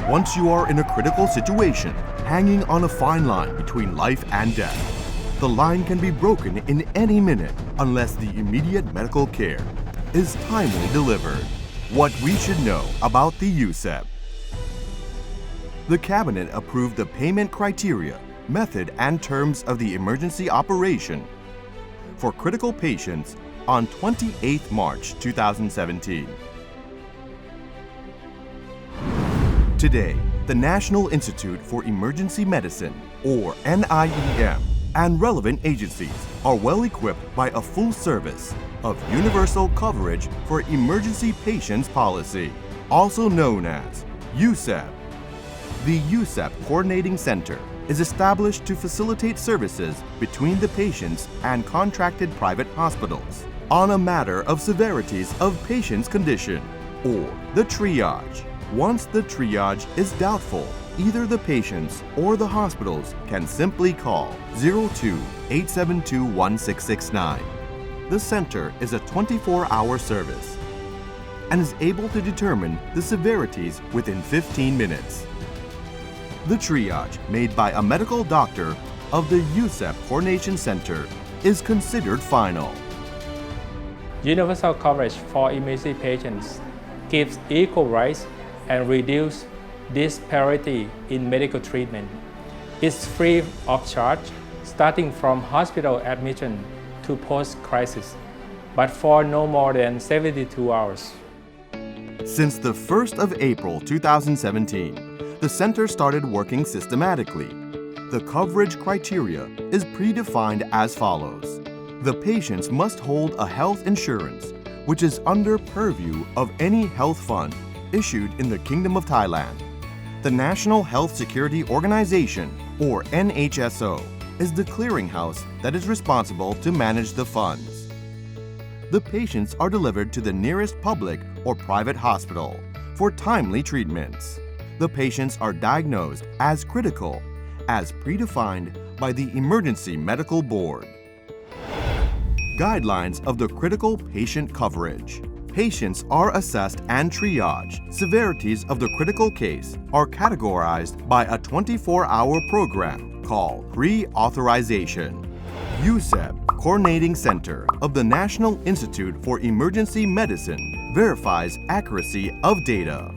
Once you are in a critical situation, hanging on a fine line between life and death, the line can be broken in any minute unless the immediate medical care is timely delivered. What we should know about the UCEP. The Cabinet approved the payment criteria, method and terms of the emergency operation for critical patients on 28 March 2017. Today, the National Institute for Emergency Medicine, or NIEM, and relevant agencies are well equipped by a full service of Universal Coverage for Emergency Patients Policy, also known as UCEP. The UCEP Coordinating Center is established to facilitate services between the patients and contracted private hospitals on a matter of severities of patient's condition, or the triage. Once the triage is doubtful, either the patients or the hospitals can simply call 02-872-1669. The center is a 24-hour service and is able to determine the severities within 15 minutes. The triage made by a medical doctor of the UCEP Coordination Center is considered final. Universal coverage for emergency patients gives equal rights and reduce disparity in medical treatment. It's free of charge, starting from hospital admission to post-crisis, but for no more than 72 hours. Since the 1st of April 2017, the center started working systematically. The coverage criteria is predefined as follows. The patients must hold a health insurance, which is under purview of any health fund issued in the Kingdom of Thailand. The National Health Security Organization, or NHSO, is the clearinghouse that is responsible to manage the funds. The patients are delivered to the nearest public or private hospital for timely treatments. The patients are diagnosed as critical, as predefined by the Emergency Medical Board. Guidelines of the critical patient coverage. Patients are assessed and triaged. Severities of the critical case are categorized by a 24-hour program called pre-authorization. UCEP Coordinating Center of the National Institute for Emergency Medicine verifies accuracy of data.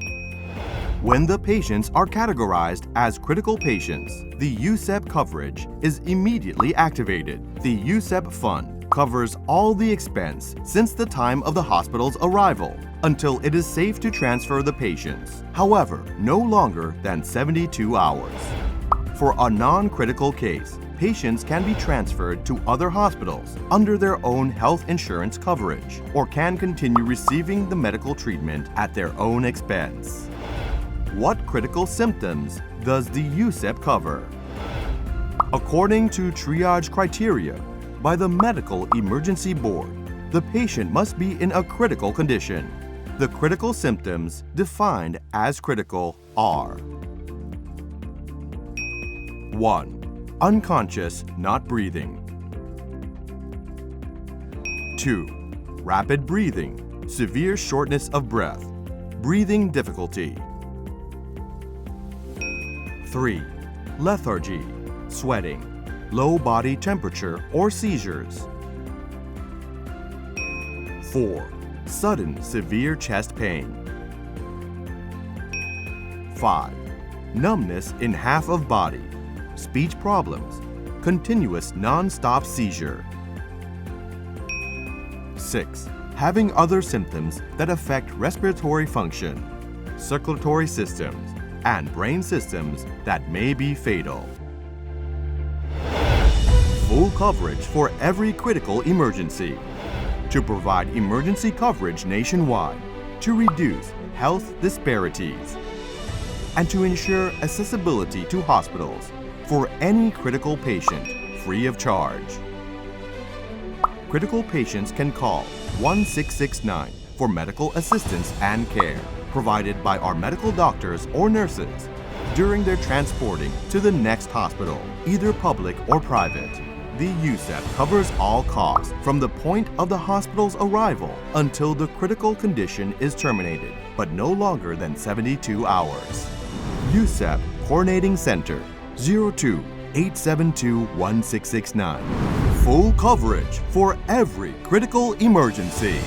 When the patients are categorized as critical patients, the UCEP coverage is immediately activated. The UCEP fund covers all the expense since the time of the hospital's arrival until it is safe to transfer the patients, however, no longer than 72 hours. For a non-critical case, patients can be transferred to other hospitals under their own health insurance coverage or can continue receiving the medical treatment at their own expense. What critical symptoms does the UCEP cover? According to triage criteria by the Medical Emergency Board, the patient must be in a critical condition. The critical symptoms defined as critical are: 1. Unconscious, not breathing. 2. Rapid breathing, severe shortness of breath, breathing difficulty. 3. Lethargy, sweating, low body temperature or seizures. 4. Sudden severe chest pain. 5. Numbness in half of body, speech problems, continuous non-stop seizure. 6. Having other symptoms that affect respiratory function, circulatory systems, and brain systems that may be fatal. Full coverage for every critical emergency. To provide emergency coverage nationwide, to reduce health disparities, and to ensure accessibility to hospitals for any critical patient free of charge. Critical patients can call 1669 for medical assistance and care provided by our medical doctors or nurses during their transporting to the next hospital, either public or private. The UCEP covers all costs from the point of the hospital's arrival until the critical condition is terminated, but no longer than 72 hours. UCEP Coordinating Center 02-872-1669. Full coverage for every critical emergency.